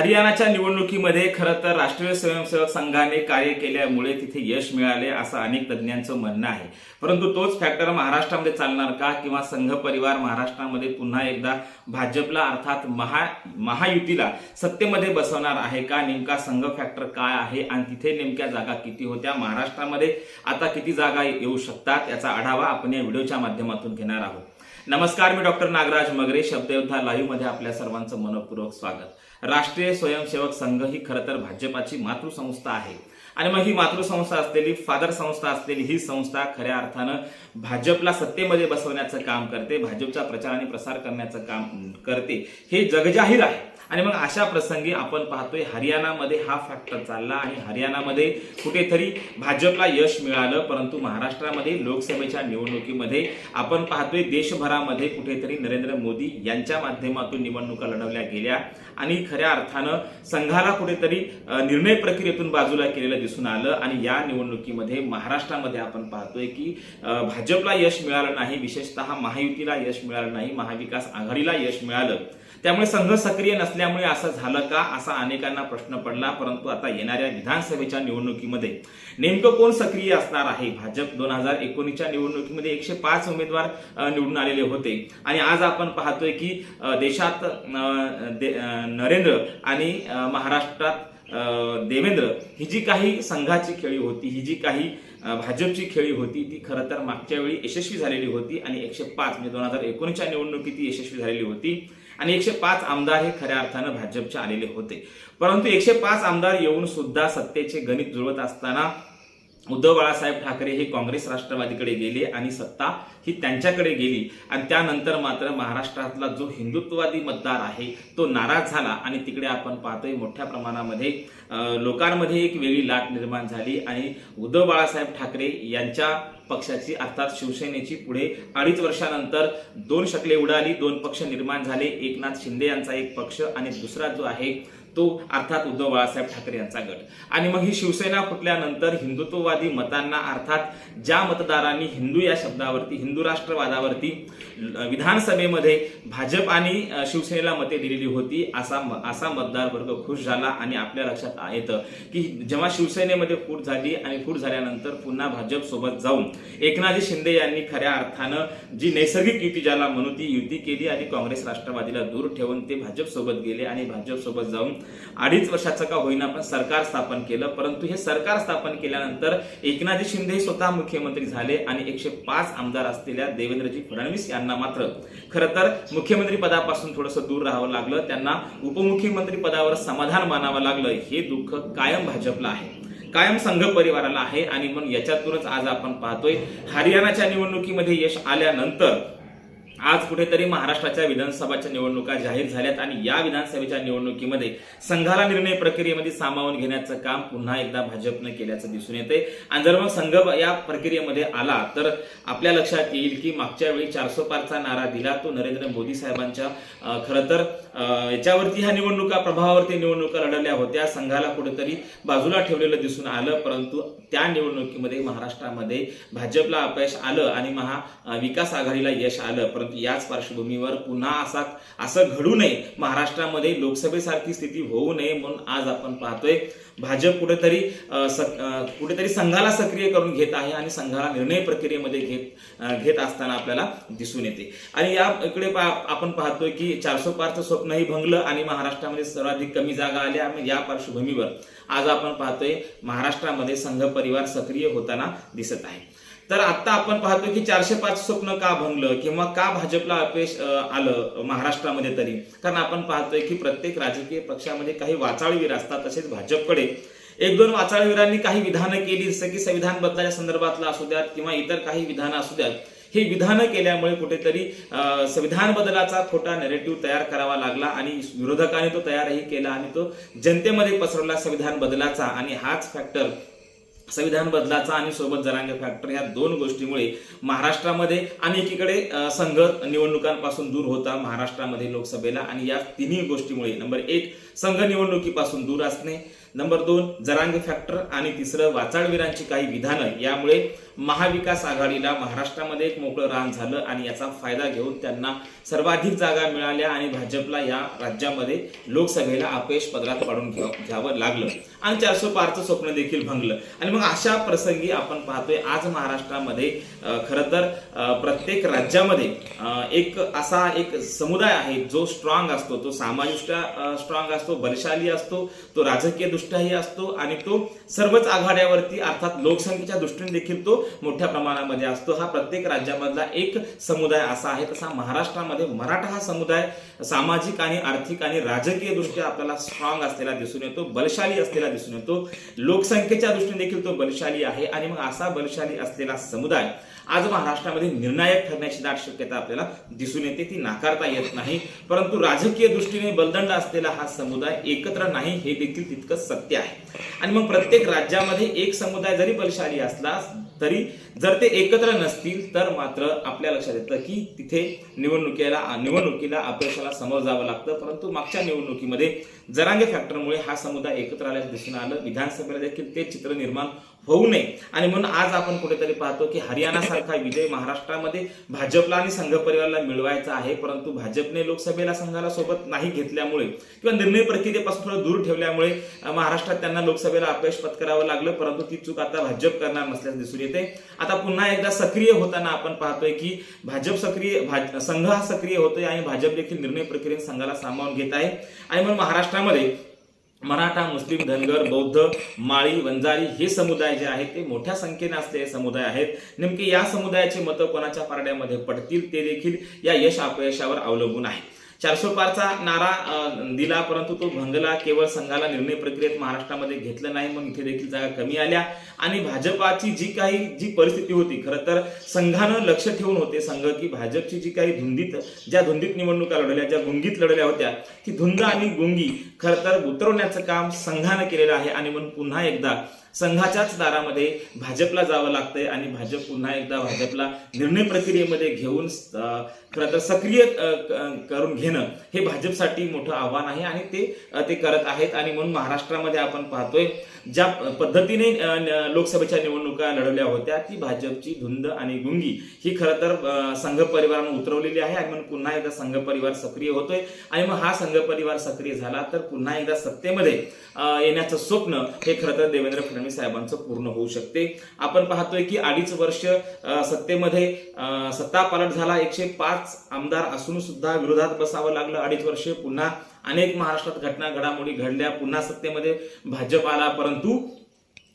हरियाणाच्या निवडणुकीमध्ये खरं तर राष्ट्रीय स्वयंसेवक संघाने कार्य केल्यामुळे तिथे यश मिळाले असं अनेक तज्ज्ञांचं म्हणणं आहे। परंतु तोच फॅक्टर महाराष्ट्रामध्ये चालणार का किंवा संघ परिवार महाराष्ट्रामध्ये पुन्हा एकदा भाजपला अर्थात महायुतीला सत्तेमध्ये बसवणार आहे का? नेमका संघ फॅक्टर काय आहे आणि तिथे नेमक्या जागा किती होत्या, महाराष्ट्रामध्ये आता किती जागा येऊ शकतात याचा आढावा आपण या व्हिडिओच्या माध्यमातून घेणार आहोत। नमस्कार, मी डॉक्टर नागराज मगरे, शब्दयोद्धा लाईव्ह मध्ये आपल्या सर्वांचं मनपूर्वक स्वागत। राष्ट्रीय स्वयंसेवक संघ ही खरं तर भाजपाची मातृसंस्था आहे आणि मग ही मातृसंस्था असलेली, फादर संस्था असलेली ही संस्था खऱ्या अर्थानं भाजपला सत्तेमध्ये बसवण्याचं काम करते, भाजपचा प्रचार आणि प्रसार करण्याचं काम करते, हे जगजाहीर आहे। आणि मग अशा प्रसंगी आपण पाहतोय हरियाणामध्ये हा फॅक्टर चालला आणि हरियाणामध्ये कुठेतरी भाजपला यश मिळालं, परंतु महाराष्ट्रामध्ये लोकसभेच्या निवडणुकीमध्ये आपण पाहतोय देशभरामध्ये कुठेतरी नरेंद्र मोदी यांच्या माध्यमातून निवडणुका लढवल्या गेल्या आणि खऱ्या अर्थानं संघाला कुठेतरी निर्णय प्रक्रियेतून बाजूला केलेलं दिसून आलं। आणि या निवडणुकीमध्ये महाराष्ट्रामध्ये आपण पाहतोय की भाजपला यश मिळालं नाही, विशेषतः महायुतीला यश मिळालं नाही, महाविकास आघाडीला यश मिळालं। त्यामुळे संघ सक्रिय नसल्यामुळे असं झालं का, असा अनेकांना प्रश्न पडला। परंतु आता येणाऱ्या विधानसभेच्या निवडणुकीमध्ये नेमकं कोण सक्रिय असणार आहे? भाजप 2019च्या निवडणुकीमध्ये 105 उमेदवार निवडून आलेले होते आणि आज आपण पाहतोय की देशात नरेंद्र आणि महाराष्ट्रात देवेंद्र ही जी काही संघाची खेळी होती, ही जी काही भाजपची खेळी होती, ती खरं तर मागच्या वेळी यशस्वी झालेली होती आणि 105 म्हणजे 2019च्या निवडणुकीत ती यशस्वी झालेली होती आणि 105 आमदार हे खऱ्या अर्थानं भाजपचे आलेले होते। परंतु 105 आमदार येऊन सुद्धा सत्तेचे गणित जुळवत असताना उद्धव बाळासाहेब ठाकरे हे काँग्रेस राष्ट्रवादीकडे गेले आणि सत्ता ही त्यांच्याकडे गेली आणि त्यानंतर मात्र महाराष्ट्रातला जो हिंदुत्ववादी मतदार आहे तो नाराज झाला आणि तिकडे आपण पाहतोय मोठ्या प्रमाणामध्ये लोकांमध्ये एक वेगळी लाट निर्माण झाली आणि उद्धव बाळासाहेब ठाकरे यांच्या पक्षाची अर्थात शिवसेनेची पुढे 2.5 वर्षानंतर 2 शकले उडाली, 2 पक्ष निर्माण झाले, एकनाथ शिंदे यांचा एक पक्ष आणि दुसरा जो आहे तो अर्थात उद्धव बाळासाहेब ठाकरे यांचा गट। आणि मग ही शिवसेना फुटल्यानंतर हिंदुत्ववादी मतांना अर्थात ज्या मतदारांनी हिंदू या शब्दावरती, हिंदू राष्ट्रवादावरती विधानसभेमध्ये भाजप आणि शिवसेनेला मते दिलेली होती, असा मतदार वर्ग खुश झाला। आणि आपल्या लक्षात येतं की जेव्हा शिवसेनेमध्ये फूट झाली आणि फूट झाल्यानंतर पुन्हा भाजप सोबत जाऊन एकनाथ शिंदे यांनी खऱ्या अर्थानं जी नैसर्गिक युती ज्याला म्हणू ती युती केली आणि काँग्रेस राष्ट्रवादीला दूर ठेवून ते भाजप सोबत गेले आणि भाजप सोबत जाऊन 2.5 वर्षाचं का होईना पण सरकार स्थापन केलं। परंतु हे सरकार स्थापन केल्यानंतर एकनाथ शिंदे स्वतः मुख्यमंत्री झाले आणि 105 आमदार असलेल्या देवेंद्रजी फडणवीस यांना मात्र खरं तर मुख्यमंत्री पदापासून थोडंसं दूर राहावं लागलं, त्यांना उपमुख्यमंत्री पदावर समाधान मानावं लागलं। हे दुःख कायम भाजपला आहे, कायम संघ परिवाराला आहे। आणि मग याच्यातूनच आज आपण पाहतोय हरियाणाच्या निवडणुकीमध्ये यश आल्यानंतर आज कुठेतरी महाराष्ट्राच्या विधानसभाच्या निवडणुका जाहीर झाल्यात आणि या विधानसभेच्या निवडणुकीमध्ये संघाला निर्णय प्रक्रियेमध्ये सामावून घेण्याचं काम पुन्हा एकदा भाजपने केल्याचं दिसून येते। आणि जर मग संघ या प्रक्रियेमध्ये आला तर आपल्या लक्षात येईल की मागच्या वेळी 400 पारचा नारा दिला तो नरेंद्र मोदी साहेबांच्या खरं तर याच्यावरती ह्या निवडणुका, प्रभावावरती निवडणुका लढवल्या होत्या, संघाला कुठेतरी बाजूला ठेवलेलं दिसून आलं। परंतु त्या निवडणुकीमध्ये महाराष्ट्रामध्ये भाजपला अपयश आलं आणि महाविकास आघाडीला यश आलं। परंतु याच पार्श्वभूमीवर पुन्हा असं घडू नये, महाराष्ट्रामध्ये लोकसभेसारखी स्थिती होऊ नये म्हणून आज आपण पाहतोय भाजप कुठेतरी संघाला सक्रिय करून घेत आहे आणि संघाला निर्णय प्रक्रियेमध्ये घेत असताना आपल्याला दिसून येते। आणि या इकडे आपण पाहतोय की 400 पारचं स्वप्नही भंगलं आणि महाराष्ट्रामध्ये सर्वाधिक कमी जागा आल्या आणि या पार्श्वभूमीवर आज आपण पाहतोय महाराष्ट्रामध्ये संघ परिवार सक्रिय होताना दिसत आहे। तर आता आपण पाहतो की 405 स्वप्न का भंगलं किंवा का भाजपला अपयश आलं महाराष्ट्रामध्ये तरी, कारण आपण पाहतोय की प्रत्येक राजकीय पक्षामध्ये काही वाचाळवीर असतात, तसेच भाजपकडे 1-2 वाचाळवीरांनी काही विधानं केली, जसं की संविधान बदलाच्या संदर्भातला असू द्यात किंवा इतर काही विधानं असू द्यात। हे विधानं केल्यामुळे कुठेतरी संविधान बदलाचा खोटा नॅरेटिव्ह तयार करावा लागला आणि विरोधकांनी तो तयारही केला आणि तो जनतेमध्ये पसरवला संविधान बदलाचा। आणि हाच फॅक्टर, संविधान बदलाचा आणि सोबत जरांगे फॅक्टर, या 2 गोष्टीमुळे महाराष्ट्रामध्ये आणि एकीकडे संघ निवडणुकांपासून दूर होता महाराष्ट्रामध्ये लोकसभेला, आणि या 3 गोष्टीमुळे नंबर 1 संघ निवडणुकीपासून दूर असणे, नंबर 2 जरांगे फॅक्टर आणि तिसरं वाचाळवीरांची काही विधानं यामुळे महाविकास आघाडीला महाराष्ट्रामध्ये एक मोकळं रान झालं आणि याचा फायदा घेऊन त्यांना सर्वाधिक जागा मिळाल्या आणि भाजपला या राज्यामध्ये लोकसभेला अपयश पदरात पाडून घ्यावं लागलं आणि 400 पारचं स्वप्न देखील भंगलं. आणि मग अशा प्रसंगी आपण पाहतोय आज महाराष्ट्रामध्ये खरं तर प्रत्येक राज्यामध्ये एक असा एक समुदाय आहे जो स्ट्रॉंग असतो, तो सामाजिकदृष्ट्या स्ट्रॉंग असतो, बलशाली असतो, तो राजकीय दृष्ट्याही असतो आणि तो सर्वच आघाड्यावरती अर्थात लोकसंख्येच्या दृष्टीने देखील तो मोठ्या प्रमाणामध्ये असतो. हा प्रत्येक राज्यामधला एक समुदाय असा आहे. तसा महाराष्ट्रामध्ये मराठा हा समुदाय सामाजिक आणि आर्थिक आणि राजकीय दृष्ट्या आपल्याला स्ट्रॉंग असलेला दिसून येतो, बलशाली असलेला दिसून येतो, लोकसंख्येच्या दृष्टीने देखील तो बलशाली आहे. आणि मग असा बलशाली असलेला समुदाय आज महाराष्ट्रामध्ये निर्णायक ठरण्याची दाट शक्यता आपल्याला दिसून येते, ती नाकारता येत नाही. परंतु राजकीय दृष्टीने बलदंड असलेला हा समुदाय एकत्र नाही हे देखील तितकंच सत्य आहे. आणि मग प्रत्येक राज्यामध्ये एक समुदाय जरी बलशाली असला तरी जर ते एकत्र नसतील तर मात्र आपल्या लक्षात येतं की तिथे निवडणुकीला अपयशाला समोर जावं लागतं. परंतु मागच्या निवडणुकीमध्ये जरांगे फॅक्टरमुळे हा समुदाय एकत्र आल्याचं दिसून आलं. विधानसभेला देखील ते चित्र निर्माण होऊ नये आणि म्हणून आज आपण कुठेतरी पाहतो की हरियाणा सारखा विजय महाराष्ट्रामध्ये भाजपला आणि संघ परिवाराला मिळवायचा आहे. परंतु भाजपने लोकसभेला संघाला सोबत नाही घेतल्यामुळे किंवा निर्णय प्रक्रियेपासून थोडं दूर ठेवल्यामुळे महाराष्ट्रात त्यांना लोकसभेला अपयश पत्करावं लागलं. परंतु ती चूक आता भाजप करणार नसल्याचं दिसून येते. आता पुन्हा एकदा सक्रिय होताना आपण पाहतोय की संघ हा सक्रिय होतोय आणि भाजप देखील निर्णय प्रक्रियेत संघाला सामावून घेत आहे. आणि म्हणून महाराष्ट्रामध्ये मराठा, मुस्लिम, धनगर, बौद्ध, माळी, वंजारी हे समुदाय जे आहेत ते मोठ्या संख्येने असलेले समुदाय आहेत. नेमके या समुदायाची मतं कोणाच्या पारड्यामध्ये पडतील ते देखील या यश अपयशावर अवलंबून आहे. 400 पारचा नारा दिला परंतु तो भंगला. केवळ संघाला निर्णय प्रक्रियेत महाराष्ट्रामध्ये घेतलं नाही, मग इथे देखील जागा कमी आल्या आणि भाजपाची जी परिस्थिती होती खरं तर संघानं लक्ष ठेवून होते संघ की भाजपची ज्या धुंदीत निवडणुका लढल्या, ज्या गुंगीत लढल्या होत्या, ती धुंद आणि गुंगी खरं तर उतरवण्याचं काम संघानं केलेलं आहे. आणि म्हणून पुन्हा एकदा संघाच्याच दारामध्ये भाजपला जावं लागतंय आणि भाजप पुन्हा एकदा भाजपला निर्णय प्रक्रियेमध्ये घेऊन खरं तर सक्रिय करून घेणं हे भाजपसाठी मोठं आव्हान आहे आणि ते करत आहेत. आणि म्हणून महाराष्ट्रामध्ये आपण पाहतोय ज्या पद्धतीने लोकसभेच्या निवडणुका लढवल्या होत्या ती भाजपची धुंद आणि गुंगी ही खरं तर संघ परिवारानं उतरवलेली आहे. आणि म्हणून पुन्हा एकदा संघ परिवार सक्रिय होतोय आणि मग हा संघ परिवार सक्रिय झाला तर पुन्हा एकदा सत्तेमध्ये येण्याचं स्वप्न हे खरं तर देवेंद्र फडणवीस साहेबांचं पूर्ण होऊ शकते. आपण पाहतोय की 2.5 वर्ष सत्तेमध्ये सत्ता पालट झाला, 105 आमदार असून सुद्धा विरोधात बसावं लागलं. 2.5 वर्ष पुन्हा अनेक महाराष्ट्रात घडामोडी घडल्या, पुन्हा सत्तेमध्ये भाजप आला. परंतु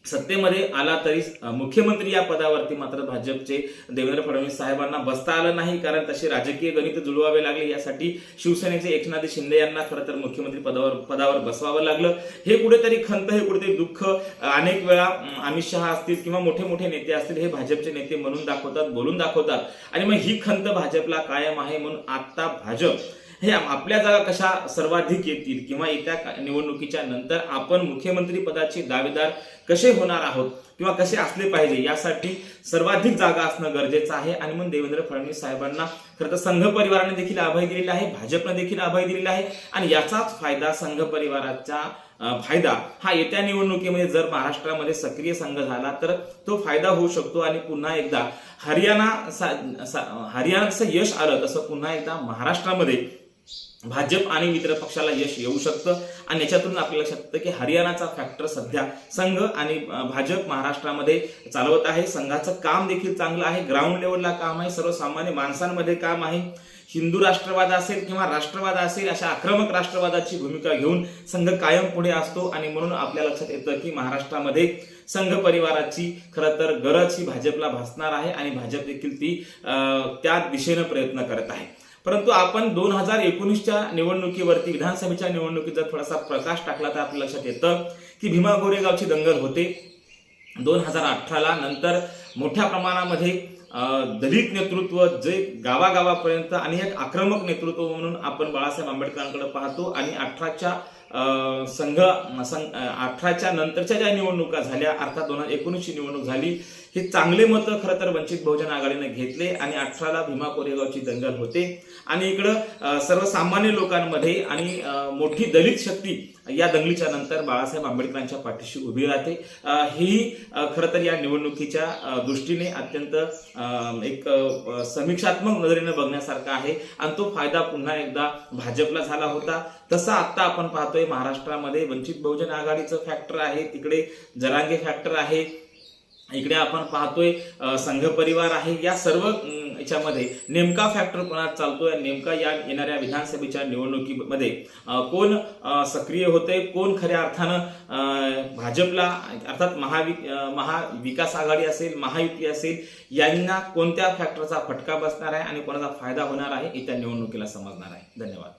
सत्तेमध्ये आला तरी मुख्यमंत्री या पदावरती मात्र भाजपचे देवेंद्र फडणवीस साहेबांना बसता आलं नाही, कारण तसे राजकीय गणित जुळवावे लागले. यासाठी शिवसेनेचे एकनाथ शिंदे यांना खरं तर मुख्यमंत्री पदावर बसवावं लागलं. हे कुठेतरी खंत, हे कुठेतरी दुःख अनेक वेळा अमित शहा असतील किंवा मोठे नेते असतील हे भाजपचे नेते म्हणून दाखवतात, बोलून दाखवतात. आणि मग ही खंत भाजपला कायम आहे. म्हणून आता भाजप हे आपल्या जागा कशा सर्वाधिक येतील किंवा येत्या निवडणुकीच्या नंतर आपण मुख्यमंत्री पदाचे दावेदार कसे होणार आहोत किंवा कसे असले पाहिजे यासाठी सर्वाधिक जागा असणं गरजेचं आहे. आणि म्हणून देवेंद्र फडणवीस साहेबांना खरं तर संघ परिवाराने देखील अभय दिलेला आहे, भाजपने देखील अभय दिलेला आहे. आणि याचाच फायदा संघ परिवाराचा फायदा हा येत्या निवडणुकीमध्ये जर महाराष्ट्रामध्ये सक्रिय संघ झाला तर तो फायदा होऊ शकतो. आणि पुन्हा एकदा हरियाणाचं यश आलं तसं पुन्हा एकदा महाराष्ट्रामध्ये भाजप आणि मित्र पक्षाला यश येऊ शकतं. आणि याच्यातून आपल्याला लक्षात येतं की हरियाणाचा फॅक्टर सध्या संघ आणि भाजप महाराष्ट्रामध्ये चालवत आहे. संघाचं काम देखील चांगलं आहे, ग्राउंड लेवलला काम आहे, सर्वसामान्य माणसांमध्ये काम आहे. हिंदू राष्ट्रवाद असेल किंवा राष्ट्रवाद असेल अशा आक्रमक राष्ट्रवादाची भूमिका घेऊन संघ कायम पुढे असतो. आणि म्हणून आपल्या लक्षात येतं की महाराष्ट्रामध्ये संघ परिवाराची खरं तर गरज ही भाजपला भासणार आहे आणि भाजप देखील ती त्या दिशेनं प्रयत्न करत आहे. परंतु आपण 2019च्या निवडणुकीवरती, विधानसभेच्या निवडणुकीत जर थोडासा प्रकाश टाकला तर आपल्या लक्षात येतं की भीमा गोरेगावची दंगल होते 2018ला. नंतर मोठ्या प्रमाणामध्ये दलित नेतृत्व जे गावागावापर्यंत आणि एक आक्रमक नेतृत्व म्हणून आपण बाळासाहेब आंबेडकरांकडे पाहतो. आणि 18च्या नंतरच्या ज्या निवडणुका झाल्या, अर्थात 2019ची निवडणूक झाली, हे चांगले मतं खरं तर वंचित बहुजन आघाडीने घेतले आणि 18ला भीमा कोरेगावची दंगल होते आणि इकडं सर्वसामान्य लोकांमध्ये आणि मोठी दलित शक्ती या दंगलीच्या नंतर बाळासाहेब आंबेडकरांच्या पाठीशी उभी राहते। ही खरं तर या निवडणुकीच्या दृष्टीने अत्यंत एक समीक्षात्मक नजरेने बघण्यासारखा आहे आणि तो फायदा पुन्हा एकदा भाजपला झाला होता। तसा आता आपण पाहतोय महाराष्ट्रामध्ये वंचित बहुजन आघाडीचं फॅक्टर आहे, तिकडे जरांगे फॅक्टर आहे, इकडे आपण पाहतोय संघ परिवार आहे। या सर्व याच्यामध्ये नेमका फॅक्टर कोणात चालतोय, नेमका या येणाऱ्या विधानसभेच्या निवडणुकीमध्ये कोण सक्रिय होते, कोण खऱ्या अर्थानं भाजपला अर्थात महाविकास आघाडी असेल, महायुती असेल, यांना कोणत्या फॅक्टरचा फटका बसणार आहे आणि कोणाचा फायदा होणार आहे हे त्या निवडणुकीला समजणार आहे। धन्यवाद।